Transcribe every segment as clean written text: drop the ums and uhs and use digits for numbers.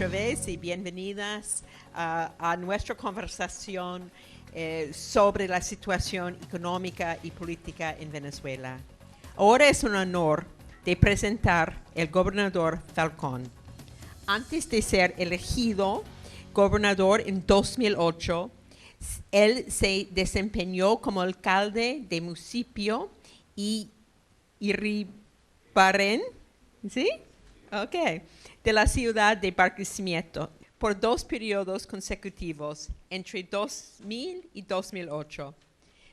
otra vez y bienvenidas a nuestra conversación sobre la situación económica y política en Venezuela. Ahora es un honor de presentar al gobernador Falcón. Antes de ser elegido gobernador en 2008, él se desempeñó como alcalde de municipio y Iribarren, ¿sí? Ok, de la ciudad de Barquisimeto por 2 periodos consecutivos entre 2000 y 2008.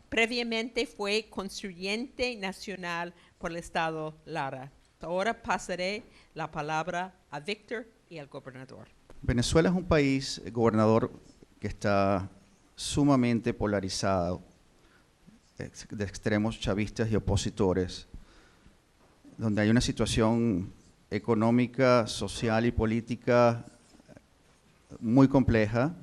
Previamente fue constituyente nacional por el estado Lara. Ahora pasaré la palabra a Víctor y al gobernador. Venezuela es un país, gobernador, que está sumamente polarizado de extremos chavistas y opositores, donde hay una situación económica, social y política muy compleja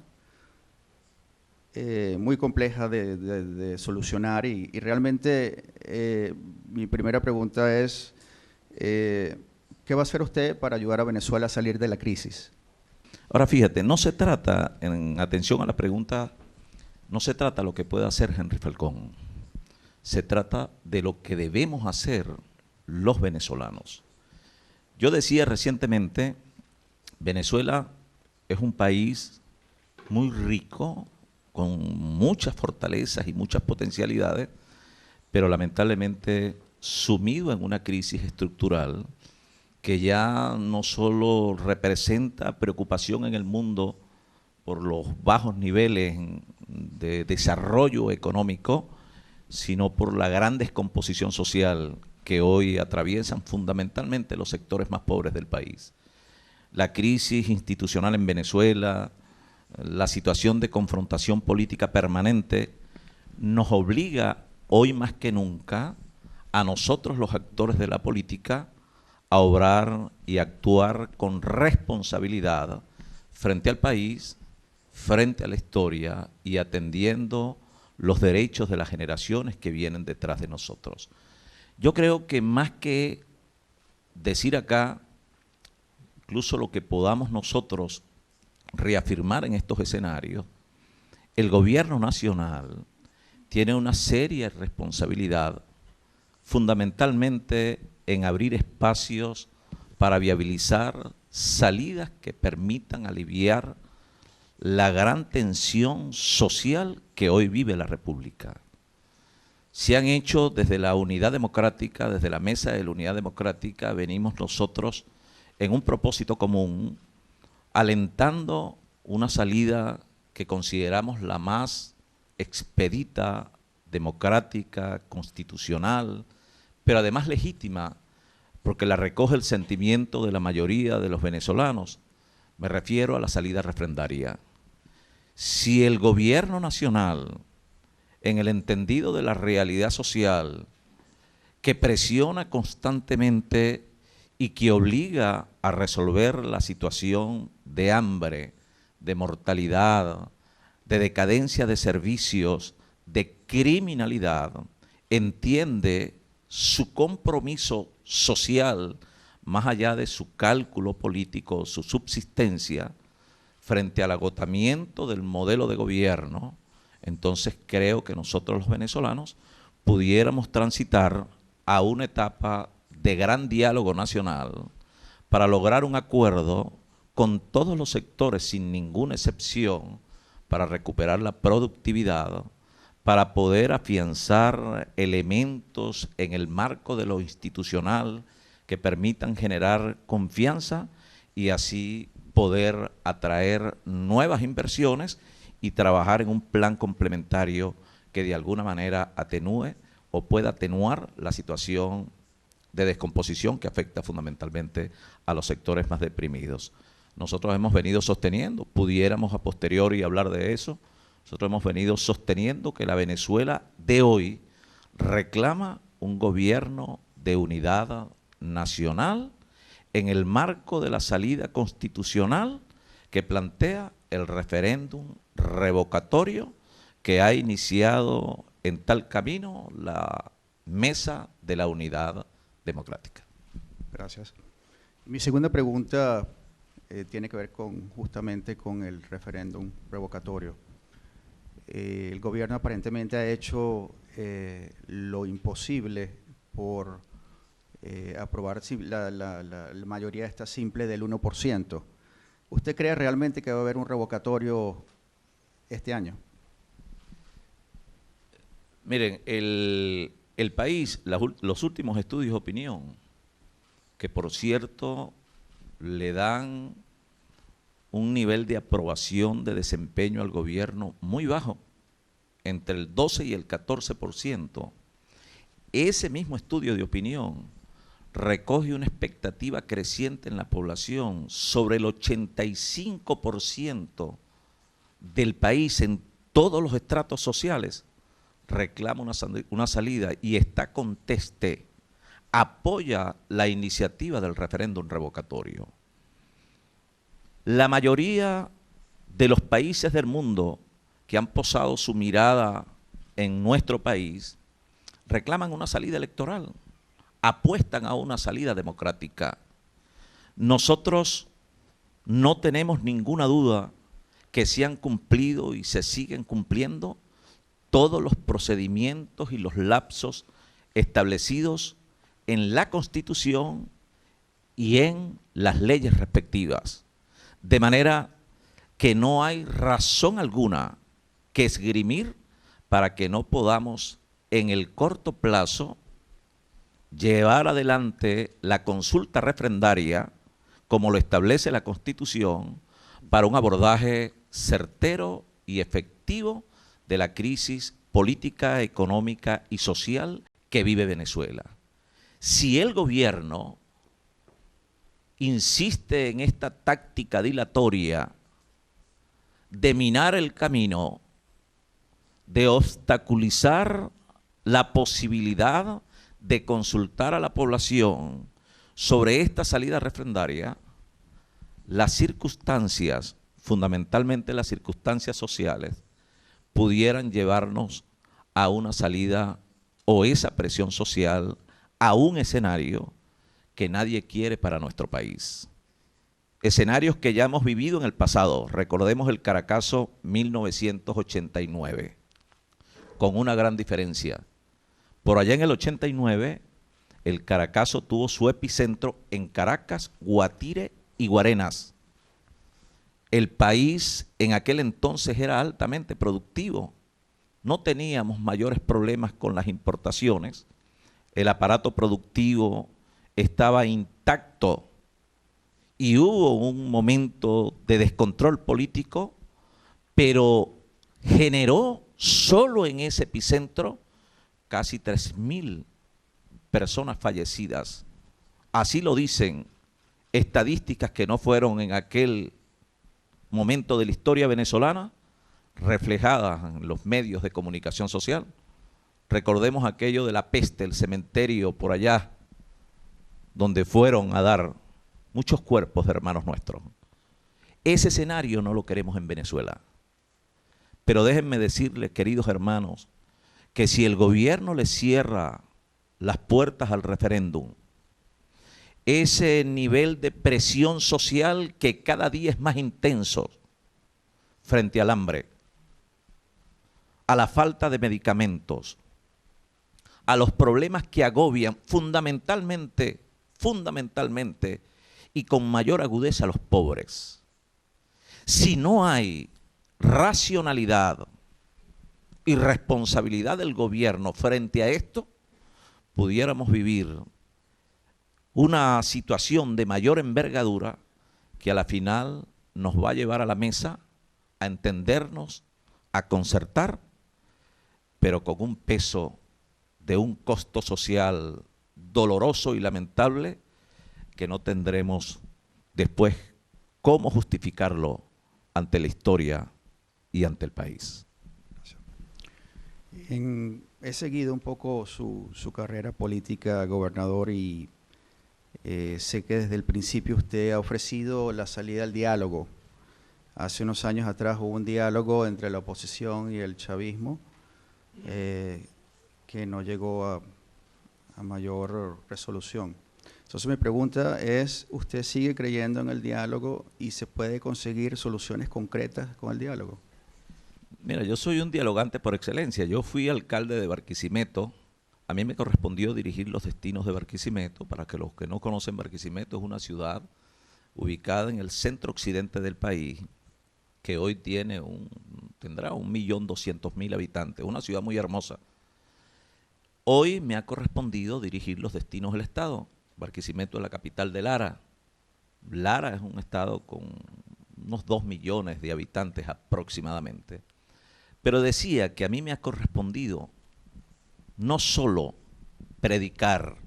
de solucionar y realmente mi primera pregunta es ¿qué va a hacer usted para ayudar a Venezuela a salir de la crisis? Ahora fíjate, no se trata, en atención a la pregunta, no se trata de lo que pueda hacer Henry Falcón, se trata de lo que debemos hacer los venezolanos. Yo decía recientemente, Venezuela es un país muy rico, con muchas fortalezas y muchas potencialidades, pero lamentablemente sumido en una crisis estructural que ya no solo representa preocupación en el mundo por los bajos niveles de desarrollo económico, sino por la gran descomposición social que hoy atraviesan fundamentalmente los sectores más pobres del país. La crisis institucional en Venezuela, la situación de confrontación política permanente, nos obliga hoy más que nunca a nosotros los actores de la política a obrar y actuar con responsabilidad frente al país, frente a la historia y atendiendo los derechos de las generaciones que vienen detrás de nosotros. Yo creo que más que decir acá, incluso lo que podamos nosotros reafirmar en estos escenarios, el gobierno nacional tiene una seria responsabilidad, fundamentalmente en abrir espacios para viabilizar salidas que permitan aliviar la gran tensión social que hoy vive la República. Se han hecho desde la Unidad Democrática, desde la Mesa de la Unidad Democrática, venimos nosotros en un propósito común, alentando una salida que consideramos la más expedita, democrática, constitucional, pero además legítima, porque la recoge el sentimiento de la mayoría de los venezolanos. Me refiero a la salida refrendaria. Si el gobierno nacional, en el entendido de la realidad social, que presiona constantemente y que obliga a resolver la situación de hambre, de mortalidad, de decadencia de servicios, de criminalidad, entiende su compromiso social, más allá de su cálculo político, su subsistencia, frente al agotamiento del modelo de gobierno, entonces creo que nosotros los venezolanos pudiéramos transitar a una etapa de gran diálogo nacional para lograr un acuerdo con todos los sectores sin ninguna excepción para recuperar la productividad, para poder afianzar elementos en el marco de lo institucional que permitan generar confianza y así poder atraer nuevas inversiones y trabajar en un plan complementario que de alguna manera atenúe o pueda atenuar la situación de descomposición que afecta fundamentalmente a los sectores más deprimidos. Nosotros hemos venido sosteniendo, pudiéramos a posteriori hablar de eso, nosotros hemos venido sosteniendo que la Venezuela de hoy reclama un gobierno de unidad nacional en el marco de la salida constitucional que plantea el referéndum revocatorio que ha iniciado en tal camino la Mesa de la Unidad Democrática. Gracias. Mi segunda pregunta tiene que ver justamente con el referéndum revocatorio. El gobierno aparentemente ha hecho lo imposible por aprobar la mayoría esta simple del 1%. ¿Usted cree realmente que va a haber un revocatorio este año? Miren, el país, los últimos estudios de opinión, que por cierto le dan un nivel de aprobación de desempeño al gobierno muy bajo, entre el 12 y el 14%, ese mismo estudio de opinión recoge una expectativa creciente en la población. Sobre el 85% del país en todos los estratos sociales reclama una salida y está conteste, apoya la iniciativa del referéndum revocatorio. La mayoría de los países del mundo que han posado su mirada en nuestro país reclaman una salida electoral, apuestan a una salida democrática. Nosotros no tenemos ninguna duda que se han cumplido y se siguen cumpliendo todos los procedimientos y los lapsos establecidos en la Constitución y en las leyes respectivas. De manera que no hay razón alguna que esgrimir para que no podamos en el corto plazo llevar adelante la consulta refrendaria, como lo establece la Constitución, para un abordaje certero y efectivo de la crisis política, económica y social que vive Venezuela. Si el gobierno insiste en esta táctica dilatoria de minar el camino, de obstaculizar la posibilidad de consultar a la población sobre esta salida refrendaria, las circunstancias, fundamentalmente las circunstancias sociales, pudieran llevarnos a una salida o esa presión social a un escenario que nadie quiere para nuestro país. Escenarios que ya hemos vivido en el pasado. Recordemos el Caracazo 1989, con una gran diferencia. Por allá en el 89, el Caracazo tuvo su epicentro en Caracas, Guatire y Guarenas. El país en aquel entonces era altamente productivo. No teníamos mayores problemas con las importaciones. El aparato productivo estaba intacto y hubo un momento de descontrol político, pero generó solo en ese epicentro casi 3.000 personas fallecidas. Así lo dicen estadísticas que no fueron en aquel momento de la historia venezolana reflejadas en los medios de comunicación social. Recordemos aquello de la peste, el cementerio por allá, donde fueron a dar muchos cuerpos de hermanos nuestros. Ese escenario no lo queremos en Venezuela. Pero déjenme decirles, queridos hermanos, que si el gobierno le cierra las puertas al referéndum, ese nivel de presión social que cada día es más intenso frente al hambre, a la falta de medicamentos, a los problemas que agobian fundamentalmente y con mayor agudeza a los pobres. Si no hay racionalidad y responsabilidad del gobierno frente a esto, pudiéramos vivir una situación de mayor envergadura que a la final nos va a llevar a la mesa a entendernos, a concertar, pero con un peso de un costo social doloroso y lamentable que no tendremos después cómo justificarlo ante la historia y ante el país. He seguido un poco su carrera política, gobernador, y sé que desde el principio usted ha ofrecido la salida al diálogo. Hace unos años atrás hubo un diálogo entre la oposición y el chavismo que no llegó a mayor resolución. Entonces mi pregunta es, ¿usted sigue creyendo en el diálogo y se puede conseguir soluciones concretas con el diálogo? Mira, yo soy un dialogante por excelencia. Yo fui alcalde de Barquisimeto. A mí me correspondió dirigir los destinos de Barquisimeto. Para que los que no conocen, Barquisimeto es una ciudad ubicada en el centro occidente del país, que hoy tendrá 1.200.000 habitantes, una ciudad muy hermosa. Hoy me ha correspondido dirigir los destinos del Estado. Barquisimeto es la capital de Lara. Lara es un estado con unos 2 millones de habitantes aproximadamente. Pero decía que a mí me ha correspondido no solo predicar,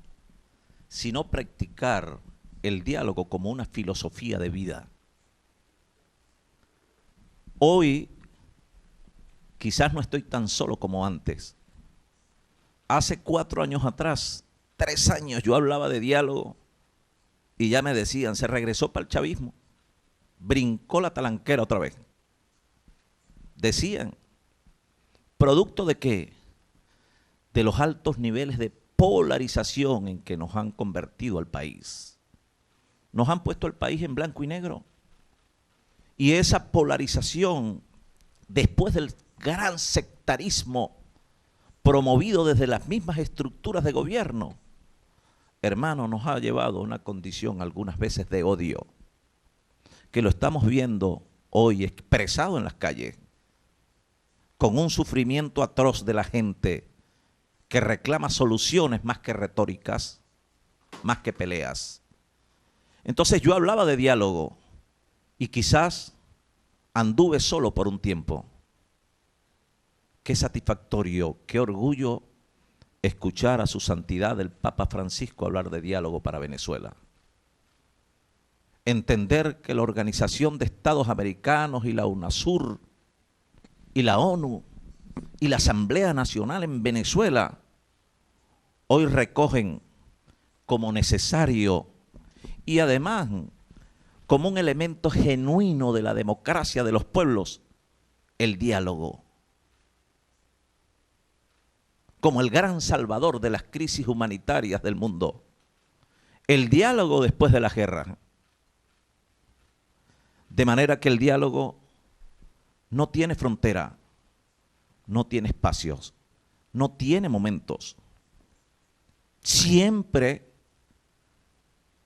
sino practicar el diálogo como una filosofía de vida. Hoy quizás no estoy tan solo como antes. Hace 4 años atrás, 3 años, yo hablaba de diálogo y ya me decían, se regresó para el chavismo, brincó la talanquera otra vez. Decían, ¿producto de qué? De los altos niveles de polarización en que nos han convertido al país. Nos han puesto el país en blanco y negro. Y esa polarización, después del gran sectarismo promovido desde las mismas estructuras de gobierno, hermano, nos ha llevado a una condición algunas veces de odio, que lo estamos viendo hoy expresado en las calles, con un sufrimiento atroz de la gente que reclama soluciones más que retóricas, más que peleas. Entonces yo hablaba de diálogo y quizás anduve solo por un tiempo. Qué satisfactorio, qué orgullo escuchar a su santidad el Papa Francisco hablar de diálogo para Venezuela. Entender que la Organización de Estados Americanos y la UNASUR y la ONU y la Asamblea Nacional en Venezuela hoy recogen como necesario y además como un elemento genuino de la democracia de los pueblos el diálogo, como el gran salvador de las crisis humanitarias del mundo, el diálogo después de la guerra. De manera que el diálogo no tiene frontera, no tiene espacios, no tiene momentos. Siempre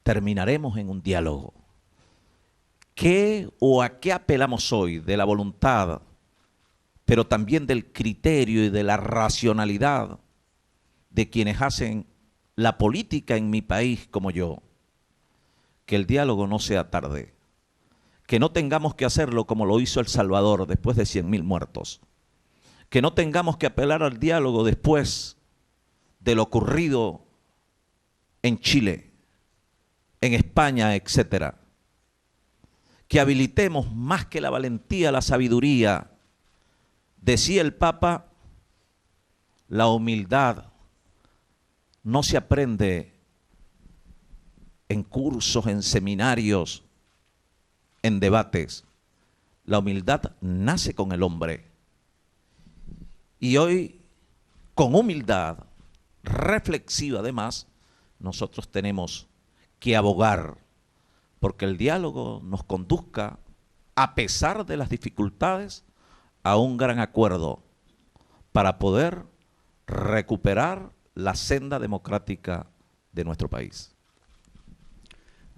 terminaremos en un diálogo. ¿Qué o a qué apelamos hoy? De la voluntad, pero también del criterio y de la racionalidad de quienes hacen la política en mi país como yo. Que el diálogo no sea tarde, que no tengamos que hacerlo como lo hizo El Salvador después de 100.000 muertos, que no tengamos que apelar al diálogo después de lo ocurrido en Chile, en España, etcétera. Que habilitemos más que la valentía, la sabiduría. Decía el Papa, la humildad no se aprende en cursos, en seminarios, en debates. La humildad nace con el hombre. Y hoy, con humildad reflexiva además, nosotros tenemos que abogar porque el diálogo nos conduzca, a pesar de las dificultades, a un gran acuerdo para poder recuperar la senda democrática de nuestro país.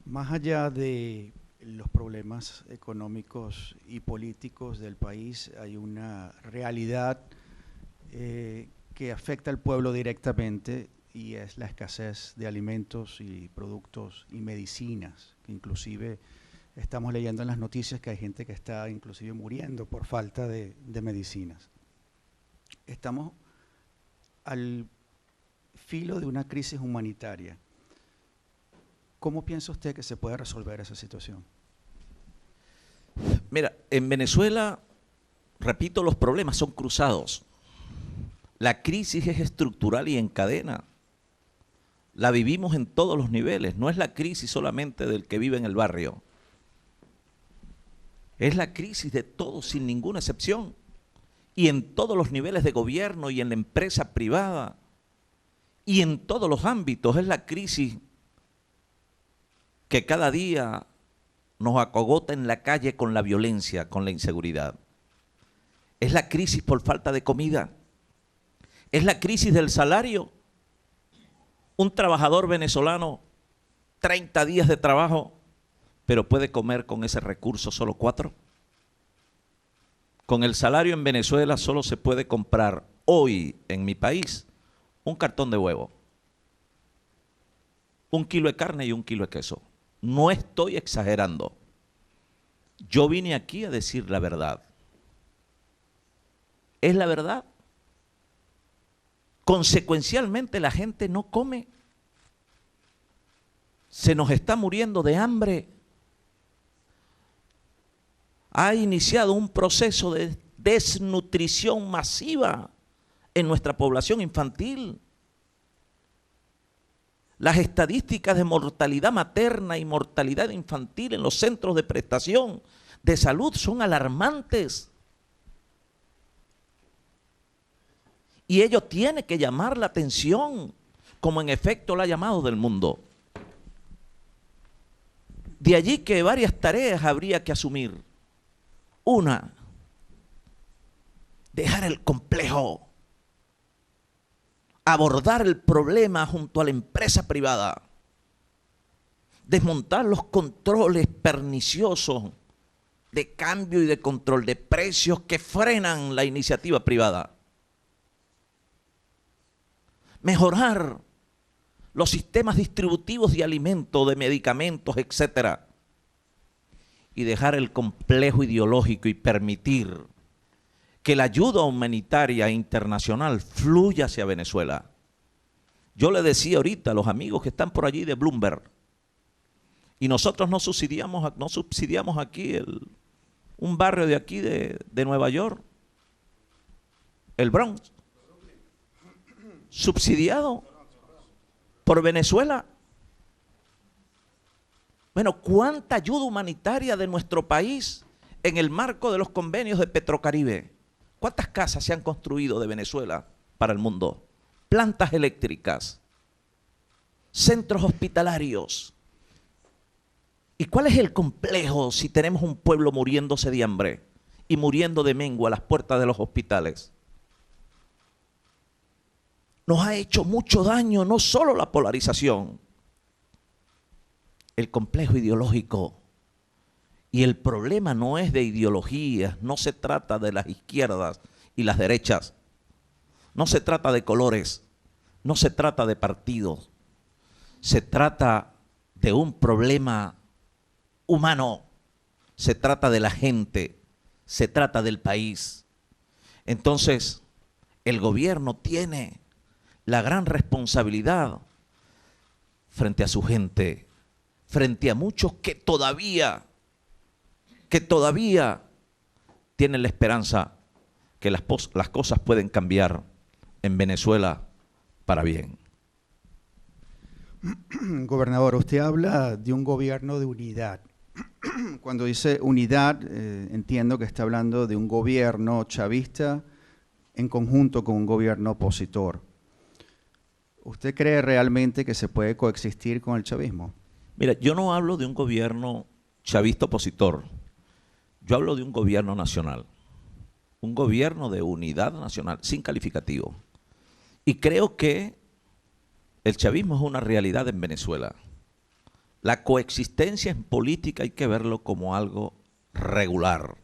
Más allá de los problemas económicos y políticos del país, hay una realidad que afecta al pueblo directamente y es la escasez de alimentos y productos y medicinas, que inclusive estamos leyendo en las noticias que hay gente que está inclusive muriendo por falta de medicinas. Estamos al filo de una crisis humanitaria. ¿Cómo piensa usted que se puede resolver esa situación? Mira, en Venezuela, repito, los problemas son cruzados. La crisis es estructural y en cadena. La vivimos en todos los niveles. No es la crisis solamente del que vive en el barrio. Es la crisis de todos sin ninguna excepción. Y en todos los niveles de gobierno y en la empresa privada. Y en todos los ámbitos es la crisis que cada día nos acogota en la calle con la violencia, con la inseguridad. Es la crisis por falta de comida. Es la crisis del salario. Un trabajador venezolano, 30 días de trabajo, pero puede comer con ese recurso solo 4. Con el salario en Venezuela solo se puede comprar hoy en mi país un cartón de huevo, 1 kilo de carne y 1 kilo de queso. No estoy exagerando. Yo vine aquí a decir la verdad. Es la verdad. Consecuencialmente la gente no come. Se nos está muriendo de hambre. Ha iniciado un proceso de desnutrición masiva en nuestra población infantil. Las estadísticas de mortalidad materna y mortalidad infantil en los centros de prestación de salud son alarmantes. Y ello tiene que llamar la atención, como en efecto lo ha llamado del mundo. De allí que varias tareas habría que asumir. Una, dejar el complejo, abordar el problema junto a la empresa privada, desmontar los controles perniciosos de cambio y de control de precios que frenan la iniciativa privada, mejorar los sistemas distributivos de alimentos, de medicamentos, etcétera, y dejar el complejo ideológico y permitir que la ayuda humanitaria internacional fluya hacia Venezuela. Yo le decía ahorita a los amigos que están por allí de Bloomberg, y nosotros no subsidiamos aquí un barrio de aquí de Nueva York, el Bronx, subsidiado por Venezuela. Bueno, ¿cuánta ayuda humanitaria de nuestro país en el marco de los convenios de Petrocaribe? ¿Cuántas casas se han construido de Venezuela para el mundo? Plantas eléctricas, centros hospitalarios. ¿Y cuál es el complejo si tenemos un pueblo muriéndose de hambre y muriendo de mengua a las puertas de los hospitales? Nos ha hecho mucho daño no solo la polarización, el complejo ideológico. Y el problema no es de ideologías, no se trata de las izquierdas y las derechas, no se trata de colores, no se trata de partidos, se trata de un problema humano, se trata de la gente, se trata del país. Entonces, el gobierno tiene la gran responsabilidad frente a su gente, frente a muchos que todavía tienen la esperanza que las cosas pueden cambiar en Venezuela para bien. Gobernador, usted habla de un gobierno de unidad. Cuando dice unidad, entiendo que está hablando de un gobierno chavista en conjunto con un gobierno opositor. ¿Usted cree realmente que se puede coexistir con el chavismo? Mira, yo no hablo de un gobierno chavista opositor. Yo hablo de un gobierno nacional, un gobierno de unidad nacional, sin calificativo. Y creo que el chavismo es una realidad en Venezuela. La coexistencia en política hay que verlo como algo regular,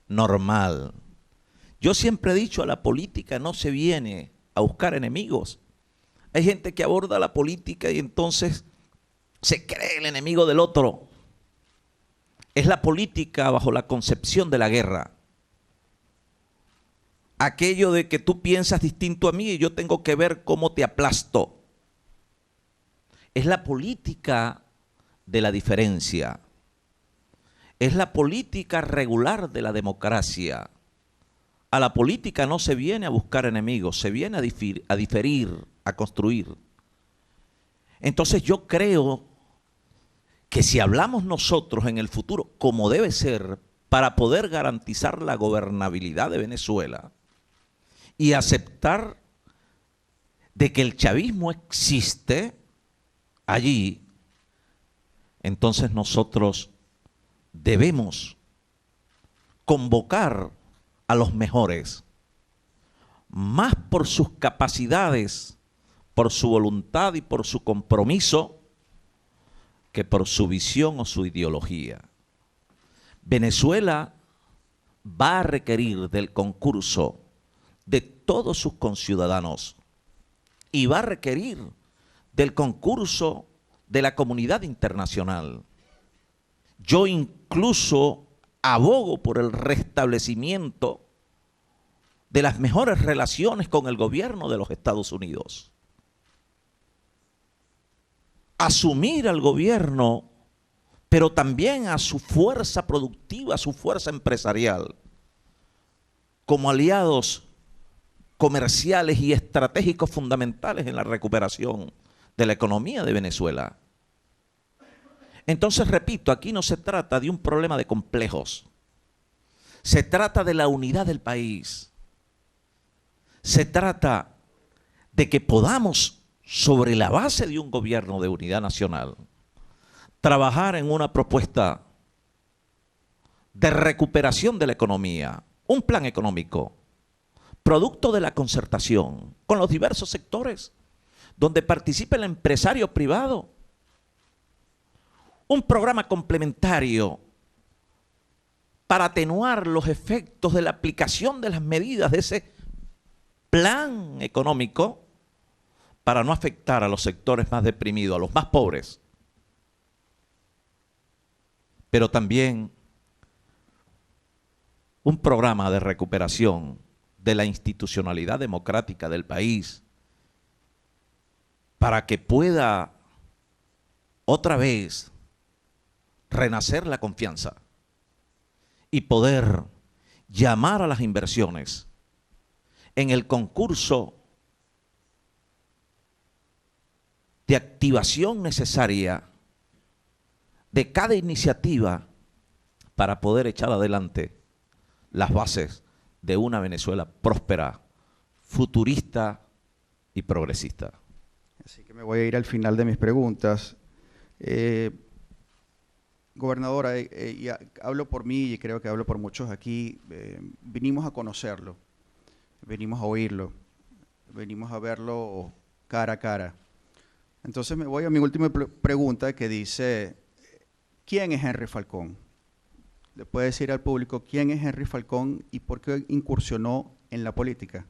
normal. Yo siempre he dicho, a la política no se viene a buscar enemigos. Hay gente que aborda la política y entonces se cree el enemigo del otro. Es la política bajo la concepción de la guerra. Aquello de que tú piensas distinto a mí y yo tengo que ver cómo te aplasto. Es la política de la diferencia. Es la política regular de la democracia. A la política no se viene a buscar enemigos, se viene a diferir, a construir. Entonces yo creo que si hablamos nosotros en el futuro, como debe ser, para poder garantizar la gobernabilidad de Venezuela y aceptar de que el chavismo existe allí, entonces nosotros debemos convocar a los mejores, más por sus capacidades, por su voluntad y por su compromiso, que por su visión o su ideología. Venezuela va a requerir del concurso de todos sus conciudadanos y va a requerir del concurso de la comunidad internacional. Yo incluso abogo por el restablecimiento de las mejores relaciones con el gobierno de los Estados Unidos. Asumir al gobierno, pero también a su fuerza productiva, a su fuerza empresarial, como aliados comerciales y estratégicos fundamentales en la recuperación de la economía de Venezuela. Entonces, repito, aquí no se trata de un problema de complejos. Se trata de la unidad del país. Se trata de que podamos, sobre la base de un gobierno de unidad nacional, trabajar en una propuesta de recuperación de la economía, un plan económico, producto de la concertación con los diversos sectores, donde participe el empresario privado, un programa complementario para atenuar los efectos de la aplicación de las medidas de ese plan económico para no afectar a los sectores más deprimidos, a los más pobres. Pero también un programa de recuperación de la institucionalidad democrática del país para que pueda otra vez renacer la confianza y poder llamar a las inversiones en el concurso de activación necesaria de cada iniciativa para poder echar adelante las bases de una Venezuela próspera, futurista y progresista. Así que me voy a ir al final de mis preguntas. Gobernadora, hablo por mí y creo que hablo por muchos aquí, vinimos a conocerlo, venimos a oírlo, venimos a verlo cara a cara. Entonces me voy a mi última pregunta que dice, ¿quién es Henry Falcón? ¿Le puede decir al público quién es Henry Falcón y por qué incursionó en la política?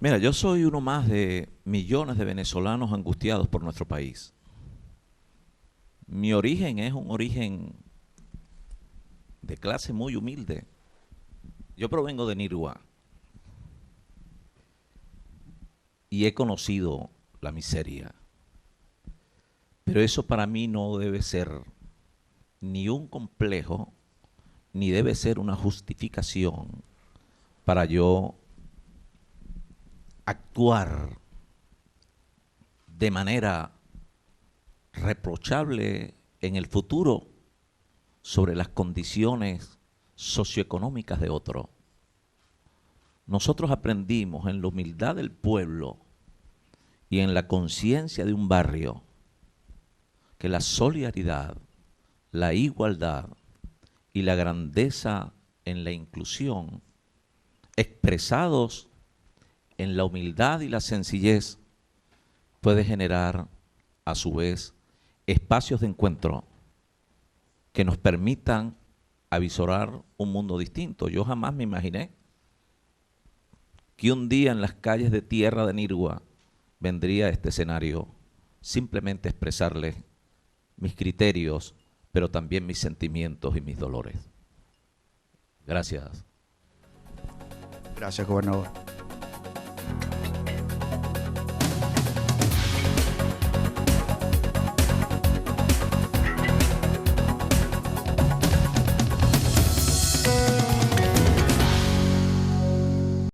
Mira, yo soy uno más de millones de venezolanos angustiados por nuestro país. Mi origen es un origen de clase muy humilde. Yo provengo de Nirgua y he conocido la miseria. Pero eso para mí no debe ser ni un complejo, ni debe ser una justificación para yo actuar de manera reprochable en el futuro sobre las condiciones socioeconómicas de otro. Nosotros aprendimos en la humildad del pueblo y en la conciencia de un barrio que la solidaridad, la igualdad y la grandeza en la inclusión, expresados en la humildad y la sencillez, puede generar a su vez espacios de encuentro que nos permitan avisorar un mundo distinto. Yo jamás me imaginé que un día en las calles de tierra de Nirgua vendría este escenario simplemente expresarles mis criterios, pero también mis sentimientos y mis dolores. Gracias. Gracias, gobernador.